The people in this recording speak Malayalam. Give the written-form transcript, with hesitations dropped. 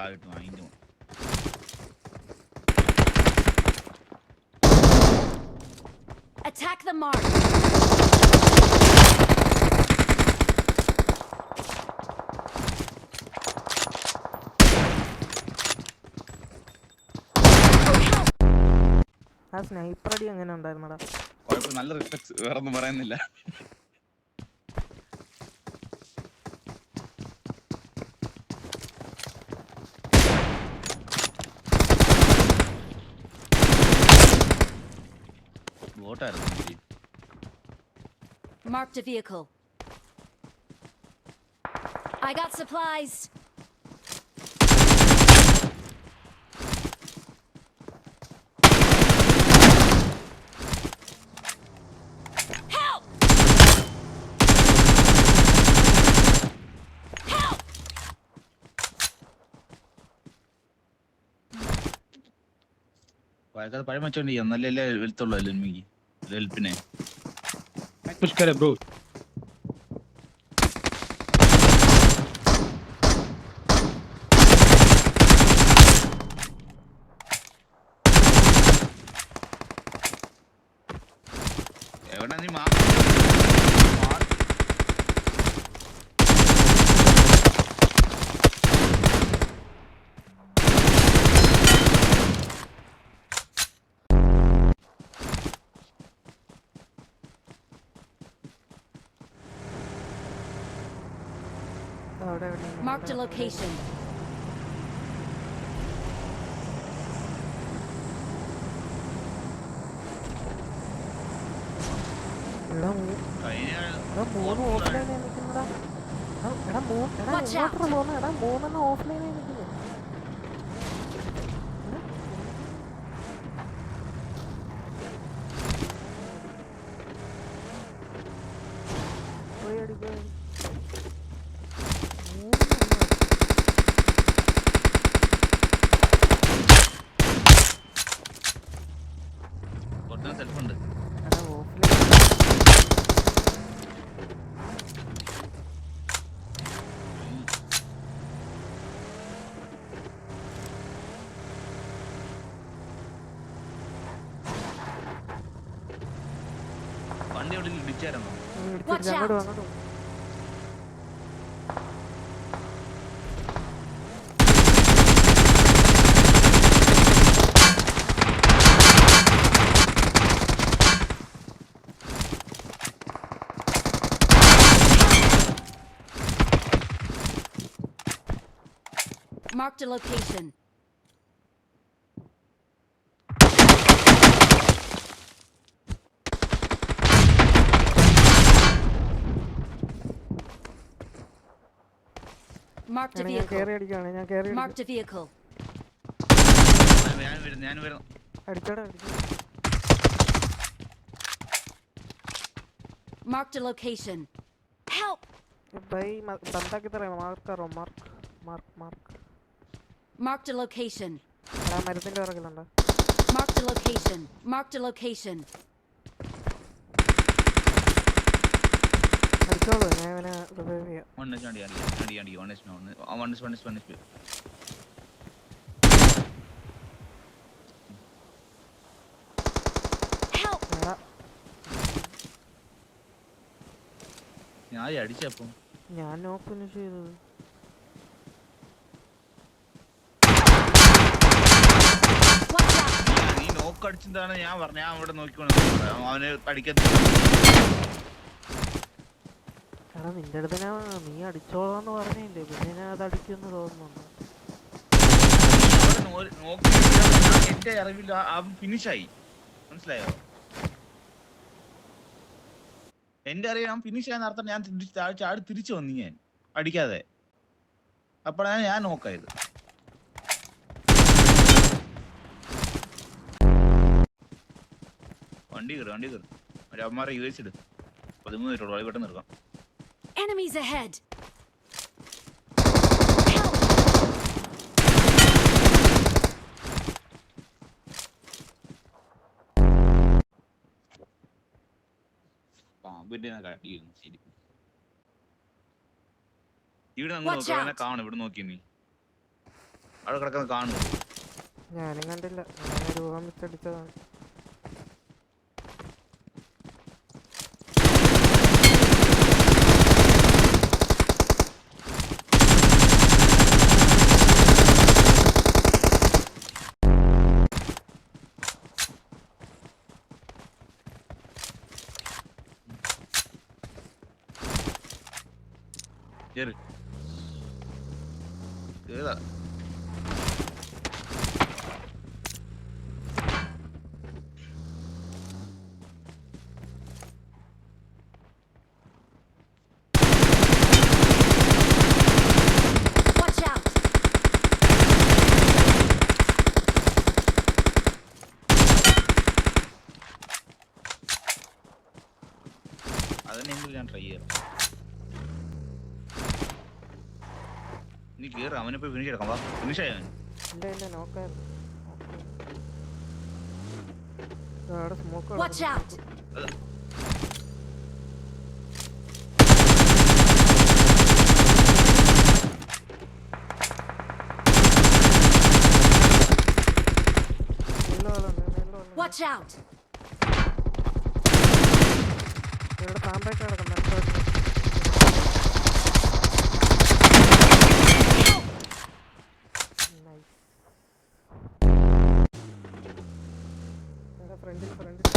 താഴോട്ട് വാങ്ങിക്കും. Attack the mark. ആ സ്നൈപ്പർ അടി എങ്ങനെ ഉണ്ടായിരുന്നടാ? കുഴപ്പം, നല്ല റിഫ്ലെക്സ്, വേറൊന്നും പറയുന്നില്ല. ബോട്ടായിരുന്നു. Marked a vehicle. I got supplies. Help! Help! പഴയ മച്ചോണ്ട് എന്നല്ലേ വെളുത്തുള്ളൂ എനിക്ക് ഹെൽപ്പിനെ. कुछ करे ब्रो. എവിടെ നീ Marked a location. Watch out. സെൽഫുണ്ട്. വണ്ടി എവിടെ ഇടിച്ചായിരുന്നോ? Watch out. Marked a location. Marked a vehicle. Marked a vehicle. ഞാൻ വരുന്നു. Marked a location. Help! Marked a location. Marked a location. Marked a location. Help! ഞാൻ അടിച്ചപ്പോ ഞാൻ നോക്കുന്നു ചെയ്തത്. നീ നോക്കടിച്ചതാണ് ഞാൻ പറഞ്ഞു. ഞാൻ അവിടെ നോക്കിക്കോണം, അവന് പഠിക്കത്തില്ല. എടാ നിന്റെ അടുത്ത് നീ അടിച്ചോളാന്ന് പറഞ്ഞില്ലേ, പിന്നെ ഞാൻ അത് അടിക്കുമെന്ന് തോന്നുന്നുണ്ട്. എന്റെ അറിവില്ല അവൻ ഫിനിഷായി, മനസ്സിലായോ? എന്റെ അറിയാം അവൻ ഫിനിഷായെന്ന് അർത്ഥം. ഞാൻ ചാടി തിരിച്ചു വന്നു ഞാൻ അടിക്കാതെ. അപ്പോഴാണ് ഞാൻ നോക്കായത്. വണ്ടി കയറി അവന്മാരെ യൂസ് ഇട്. 13 രൂപ പെട്ടെന്ന് എടുക്കാം. Enemies ahead. ശരി, ഇവിടെ അങ്ങോട്ട് കാണും. ഇവിടെ നോക്കി നീ അവിടെ കിടക്കുന്ന കാണുന്നു. ഞാനും കണ്ടില്ല, ഞാൻ രൂപം വെച്ചടിച്ചതാണ്. കേറ് കേറാ. Watch out! അതിനെങ്കിലും ഞാൻ ട്രൈ ചെയ്യാം. നീ കേറ്, അവനെ പോയി ഫിനിഷ് എടുക്കാം. വാ, ഫിനിഷ് ആയവൻ. ഇല്ല ഇല്ല, നോക്കായിരുന്നു. അവിടെ smoke Watch out! Watch out! ഇവിടെ പാമ്പായിട്ട് കിടക്കുന്ന ഫ്രണ്ടിൽ